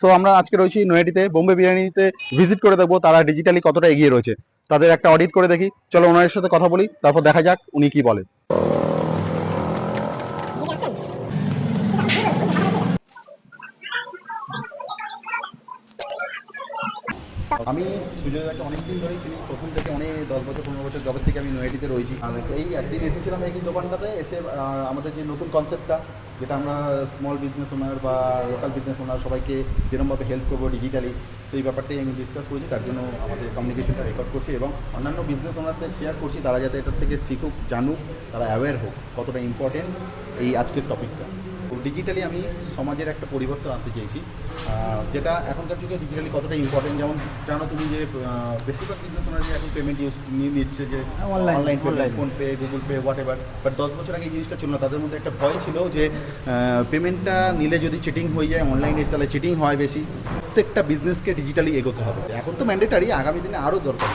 তো আমরা আজকে রয়েছি নৈহাটিতে বোম্বে বিরিয়ানিতে ভিজিট করে দেখবো তারা ডিজিটালি কতটা এগিয়ে রয়েছে। তাদের একটা অডিট করে দেখি, চলো ওনার সাথে কথা বলি, তারপর দেখা যাক উনি কি বলে। আমি সুজয়দাকে অনেকদিন ধরেই চিনি, প্রথম থেকে অনেক 10 বছর 15 বছর জবের থেকে আমি নৈহাটিতে রয়েছি। আর এই একদিন এসেছিলাম এই দোকানটাতে এসে আমাদের যে নতুন কনসেপ্টটা, যেটা আমরা স্মল বিজনেস ওনার বা লোকাল বিজনেস ওনার সবাইকে যেরকমভাবে হেল্প করবো ডিজিটালি, সেই ব্যাপারটাই আমি ডিসকাস করেছি। তার জন্য আমাদের কমিউনিকেশনটা রেকর্ড করছি এবং অন্যান্য বিজনেস ওনারদের শেয়ার করছি, তারা যাতে এটার থেকে শিখুক, জানুক, তারা অ্যাওয়্যার হোক কতটা ইম্পর্টেন্ট এই আজকের টপিকটা। ডিজিটালি আমি সমাজের একটা পরিবর্তন আনতে চেয়েছি, যেটা এখনকার যুগে ডিজিটালি কতটা ইম্পর্টেন্ট। যেমন জানো তুমি যে বেশিরভাগ বিজনেস ওনারা এখন পেমেন্ট ইউজ নিয়ে নিচ্ছে, যে online payment, PhonePe, Google pay, what ever. But 10 বছর আগে এই জিনিসটা ছিল না। তাদের মধ্যে একটা ভয় ছিল যে পেমেন্টটা নিলে যদি চিটিং হয়ে যায়, অনলাইনে চালে চিটিং হয় বেশি। প্রত্যেকটা বিজনেসকে ডিজিটালি এগোতে হবে। এখন তো ম্যান্ডেটারি, আগামী দিনে আরও দরকারি।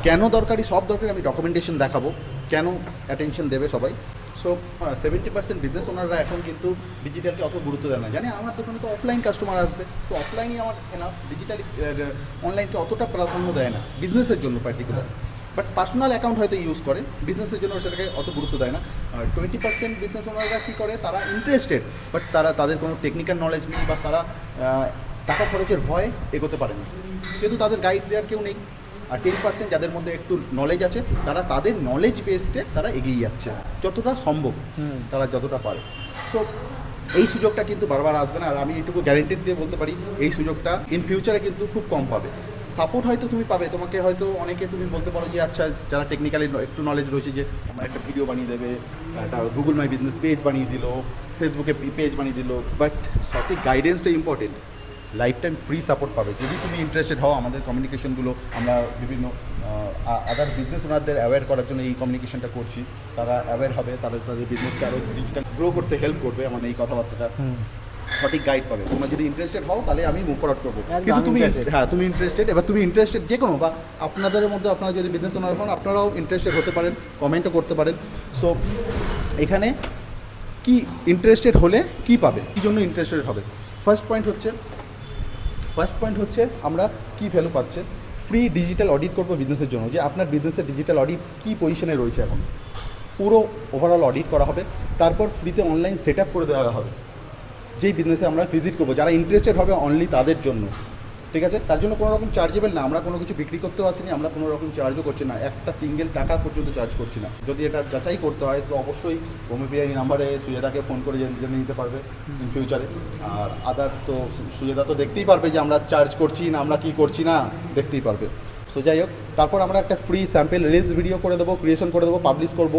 কেন দরকারি? সব দরকারি, আমি ডকুমেন্টেশন দেখাবো কেন অ্যাটেনশন দেবে সবাই। সো 70% বিজনেস ওনাররা এখন কিন্তু ডিজিটালকে অত গুরুত্ব দেয় না। জানি আমার দোকানে তো অফলাইন কাস্টমার আসবে, সো অফলাইনই আমার এনাফ, ডিজিটালি অনলাইনকে অতটা প্রাধান্য দেয় না বিজনেসের জন্য পার্টিকুলার। বাট পার্সোনাল অ্যাকাউন্ট হয়তো ইউজ করে, বিজনেসের জন্য সেটাকে অত গুরুত্ব দেয় না। 20% বিজনেস ওনাররা কী করে, তারা ইন্টারেস্টেড, বাট তাদের কোনো টেকনিক্যাল নলেজ নেই, বা তারা টাকা খরচের ভয়ে এগোতে পারে না, কিন্তু তাদের গাইড দেওয়ার কেউ নেই। আর 10% যাদের মধ্যে একটু নলেজ আছে, তারা তাদের নলেজ বেসডে তারা এগিয়ে যাচ্ছে যতটা সম্ভব, তারা যতটা পারে। সো এই সুযোগটা কিন্তু বারবার আসবে না। আর আমি এইটুকু গ্যারেন্টেড দিয়ে বলতে পারি, এই সুযোগটা ইন ফিউচারে কিন্তু খুব কম পাবে। সাপোর্ট হয়তো তুমি পাবে, তোমাকে হয়তো অনেকে তুমি বলতে পারো যে আচ্ছা, যারা টেকনিক্যালি একটু নলেজ রয়েছে, যে আমার একটা ভিডিও বানিয়ে দেবে, একটা গুগল মাই বিজনেস পেজ বানিয়ে দিল, ফেসবুকে পেজ বানিয়ে দিল। বাট সঠিক গাইডেন্সটা important. Lifetime free support পাবে যদি তুমি ইন্টারেস্টেড হও। আমাদের কমিউনিকেশনগুলো আমরা বিভিন্ন আদার বিজনেস ওনারদের অ্যাওয়্যার করার জন্য এই কমিউনিকেশনটা করছি। তারা অ্যাওয়্যার হবে, তাদের বিজনেসকে আরও ডিজিটাল গ্রো করতে হেল্প করবে। আমার এই কথাবার্তাটা সঠিক গাইড পাবে। তোমরা যদি ইন্টারেস্টেড হও তাহলে আমি মুভ ফরওয়ার্ড করবো। কিন্তু তুমি তুমি ইন্টারেস্টেড, এবার তুমি ইন্টারেস্টেড যে কোনো, বা আপনাদের মধ্যে আপনারা যদি বিজনেস ওনার হন, আপনারাও ইন্টারেস্টেড হতে পারেন, কমেন্টও করতে পারেন। সো এখানে কি ইন্টারেস্টেড হলে কি পাবে, কী জন্য ইন্টারেস্টেড হবে? ফার্স্ট পয়েন্ট হচ্ছে আমরা কি ভ্যালু পাচ্ছে। ফ্রি ডিজিটাল অডিট করবো বিজনেসের জন্য, যে আপনার বিজনেসের ডিজিটাল অডিট কী পজিশনে রয়েছে এখন, পুরো ওভারঅল অডিট করা হবে। তারপর ফ্রিতে অনলাইন সেট আপ করে দেওয়া হবে যেই বিজনেসে আমরা ভিজিট করবো। যারা ইন্টারেস্টেড হবে অনলি তাদের জন্য, ঠিক আছে? তার জন্য কোনো রকম চার্জেবল না, আমরা কোনো কিছু বিক্রি করতেও আসিনি, আমরা কোনো রকম চার্জও করছি না, একটা সিঙ্গেল টাকা পর্যন্ত চার্জ করছি না। যদি এটা যাচাই করতে হয় তো অবশ্যই বোম্বে বিরিয়ানি নাম্বারে সুজেদাকে ফোন করে জেনে নিতে পারবে ইন ফিউচারে। আর আদার তো সুজেদা তো দেখতেই পারবে যে আমরা চার্জ করছি না, আমরা কী করছি না, দেখতেই পারবে। সো যাই হোক, তারপর আমরা একটা ফ্রি স্যাম্পেল রিলস ভিডিও করে দেবো, ক্রিয়েশন করে দেবো, পাবলিশ করবো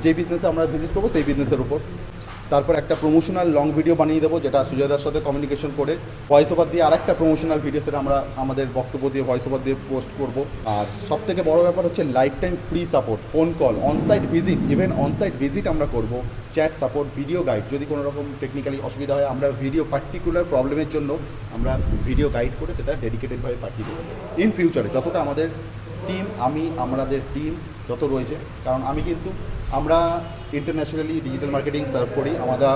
যে বিজনেসে আমরা ভিজিট করবো সেই বিজনেসের উপর। তারপর একটা প্রমোশনাল লং ভিডিও বানিয়ে দেবো, যেটা সুজয়দার সাথে কমিউনিকেশন করে ভয়েস ওভার দিয়ে আরেকটা প্রমোশনাল ভিডিও, সেটা আমরা আমাদের বক্তব্য দিয়ে ভয়েস ওভার দিয়ে পোস্ট করব। আর সবথেকে বড় ব্যাপার হচ্ছে life time free support, phone call, onsite visit, even onsite visit আমরা করব, চ্যাট সাপোর্ট, ভিডিও গাইড। যদি কোনো রকম টেকনিক্যালি অসুবিধা হয়, আমরা ভিডিও পার্টিকুলার প্রবলেমের জন্য আমরা ভিডিও গাইড করে সেটা ডেডিকেটেডভাবে পাঠিয়ে দেবো ইন ফিউচারে। যতটা আমাদের টিম, আমাদের টিম যত রয়েছে, কারণ আমরা ইন্টারন্যাশনালি ডিজিটাল মার্কেটিং সার্ভ করি। আমরা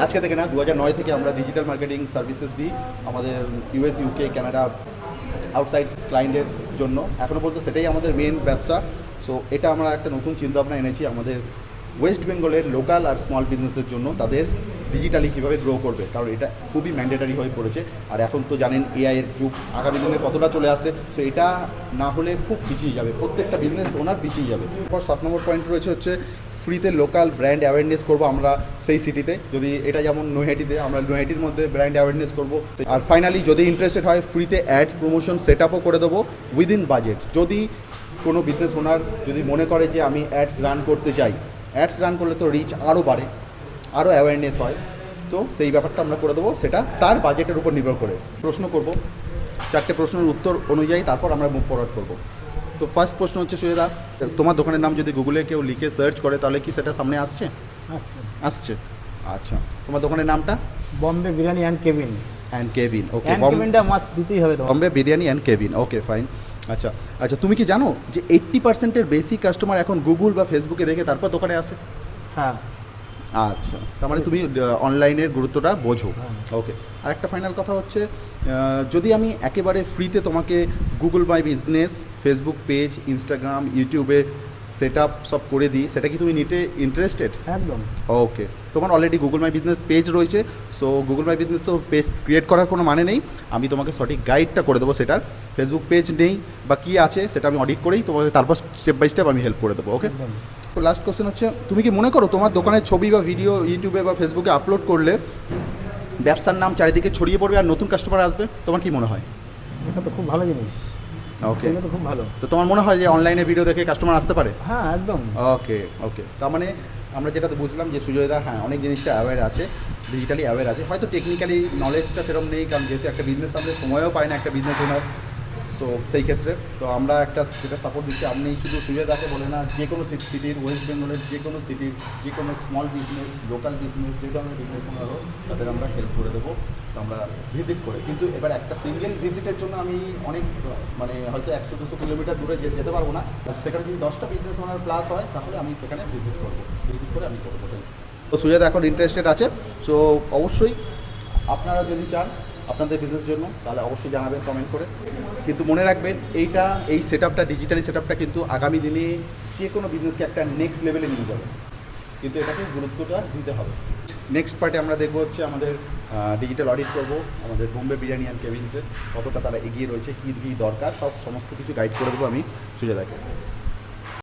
আজকে থেকে না, 2009 থেকে আমরা ডিজিটাল মার্কেটিং সার্ভিসেস দিই আমাদের ইউএস, ইউকে, কানাডা, আউটসাইড ক্লায়েন্টের জন্য। এখনও পর্যন্ত সেটাই আমাদের মেন ব্যবসা। সো এটা আমরা একটা নতুন চিন্তাভাবনা এনেছি আমাদের ওয়েস্ট বেঙ্গলের লোকাল আর স্মল বিজনেসের জন্য, তাদের ডিজিটালি কীভাবে গ্রো করবে, কারণ এটা খুবই ম্যান্ডেটারি হয়ে পড়েছে। আর এখন তো জানেন এআইয়ের যুগ, আগামী দিনে কতটা চলে আসছে। সো এটা না হলে খুব পিছিয়ে যাবে, প্রত্যেকটা বিজনেস ওনার পিছিয়ে যাবে। এরপর 7 নম্বর পয়েন্ট রয়েছে হচ্ছে ফ্রিতে লোকাল ব্র্যান্ড অ্যাওয়ারনেস করবো আমরা সেই সিটিতে। যদি এটা যেমন নৈহাটিতে, আমরা নৈহাটির মধ্যে ব্র্যান্ড অ্যাওয়ারনেস করবো। আর ফাইনালি যদি ইন্টারেস্টেড হয়, ফ্রিতে অ্যাড প্রমোশন সেট আপও করে দেবো উইদিন বাজেট। যদি কোনো বিজনেস ওনার যদি মনে করে যে আমি অ্যাডস রান করতে চাই, অ্যাডস রান করলে তো রিচ আরও বাড়ে, আরও অ্যাওয়ারনেস হয়। তো সেই ব্যাপারটা আমরা করে দেবো, সেটা তার বাজেটের উপর নির্ভর করে। প্রশ্ন করব, 4টে প্রশ্নের উত্তর অনুযায়ী তারপর আমরা মুভ ফরওয়ার্ড করবো। তো ফার্স্ট প্রশ্ন হচ্ছে, সুজেদা, তোমার দোকানের নাম যদি গুগলে কেউ লিখে সার্চ করে তাহলে কি সেটা সামনে আসছে? আসছে। আচ্ছা, তোমার দোকানের নামটা? Bombay biryani and cabin. Okay, কেবিনটা মাস্ট দিতেই হবে তো। Bombay biryani and cabin, okay fine. আচ্ছা, তুমি কি জানো যে 80%-এর বেশি কাস্টমার এখন গুগল বা ফেসবুকে দেখে তারপর দোকানে আসে? হ্যাঁ। আচ্ছা, তার মানে তুমি অনলাইনের গুরুত্বটা বোঝো। হ্যাঁ। ওকে, আর একটা ফাইনাল কথা হচ্ছে, যদি আমি একেবারে ফ্রিতে তোমাকে Google my business, Facebook page, Instagram, ইউটিউবে সেট আপ সব করে দিই, সেটা কি তুমি নিতে ইন্টারেস্টেড? একদম। ওকে, তোমার already Google my business page রয়েছে, সো গুগল মাই বিজনেস তো পেজ ক্রিয়েট করার কোনো মানে নেই, আমি তোমাকে সঠিক গাইডটা করে দেবো সেটার। ফেসবুক পেজ নেই বা কী আছে সেটা আমি অডিট করেই তোমাকে তারপর স্টেপ বাই স্টেপ আমি হেল্প করে দেবো। ওকে, একদম। তো লাস্ট কোশ্চেন হচ্ছে, তুমি কি মনে করো তোমার দোকানের ছবি বা ভিডিও ইউটিউবে বা ফেসবুকে আপলোড করলে ব্যবসার নাম চারিদিকে ছড়িয়ে পড়বে আর নতুন কাস্টমার আসবে? তোমার কি মনে হয়? এটা তো খুব ভালো জিনিস। ওকে, এটা তো খুব ভালো। তো তোমার মনে হয় যে অনলাইনে ভিডিও দেখে কাস্টমার আসতে পারে? হ্যাঁ, একদম। ওকে ওকে, তার মানে আমরা যেটা তো বুঝলাম যে সুজয়দা হ্যাঁ অনেক জিনিসটা অ্যাওয়্যার আছে, ডিজিটালি অ্যাওয়্যার আছে, হয়তো টেকনিক্যালি নলেজটা সেরকম নেই, কারণ যেহেতু একটা বিজনেস আমাদের সময়ও পায় না একটা বিজনেস ওনার। সো সেই ক্ষেত্রে তো আমরা একটা যেটা সাপোর্ট দিচ্ছি, আপনি শুধু সুজয়দাকে বলে না, যে কোনো সিটির, ওয়েস্ট বেঙ্গলের যে কোনো সিটির যে কোনো স্মল বিজনেস, লোকাল বিজনেস, যে ধরনের বিজনেস ওনার হোক, তাদের আমরা হেল্প করে দেবো। তো আমরা ভিজিট করে, কিন্তু এবার একটা সিঙ্গেল ভিজিটের জন্য আমি অনেক মানে হয়তো 100-200 কিলোমিটার দূরে যেতে পারবো না, সেখানে যদি 10টা বিজনেস ওনার প্লাস হয় তাহলে আমি সেখানে ভিজিট করবো, ভিজিট করে আমি করবো। তো সুজয়দা এখন ইন্টারেস্টেড আছে, সো অবশ্যই আপনারা যদি চান আপনাদের বিজনেসের জন্য তাহলে অবশ্যই জানাবেন কমেন্ট করে। কিন্তু মনে রাখবেন এই সেট আপটা, ডিজিটালি সেট আপটা কিন্তু আগামী দিনে যে কোনো বিজনেসকে একটা নেক্সট লেভেলে নিয়ে যাবে, কিন্তু এটাকে গুরুত্বটা দিতে হবে। নেক্সট পার্টে আমরা দেখবো হচ্ছে আমাদের ডিজিটাল অডিট করবো আমাদের বোম্বে বিরিয়ানি অ্যান্ড কেভিন্সের, কতটা তারা এগিয়ে রয়েছে, কী কী দরকার, সমস্ত কিছু গাইড করে দেবো আমি সুজয়দাকে।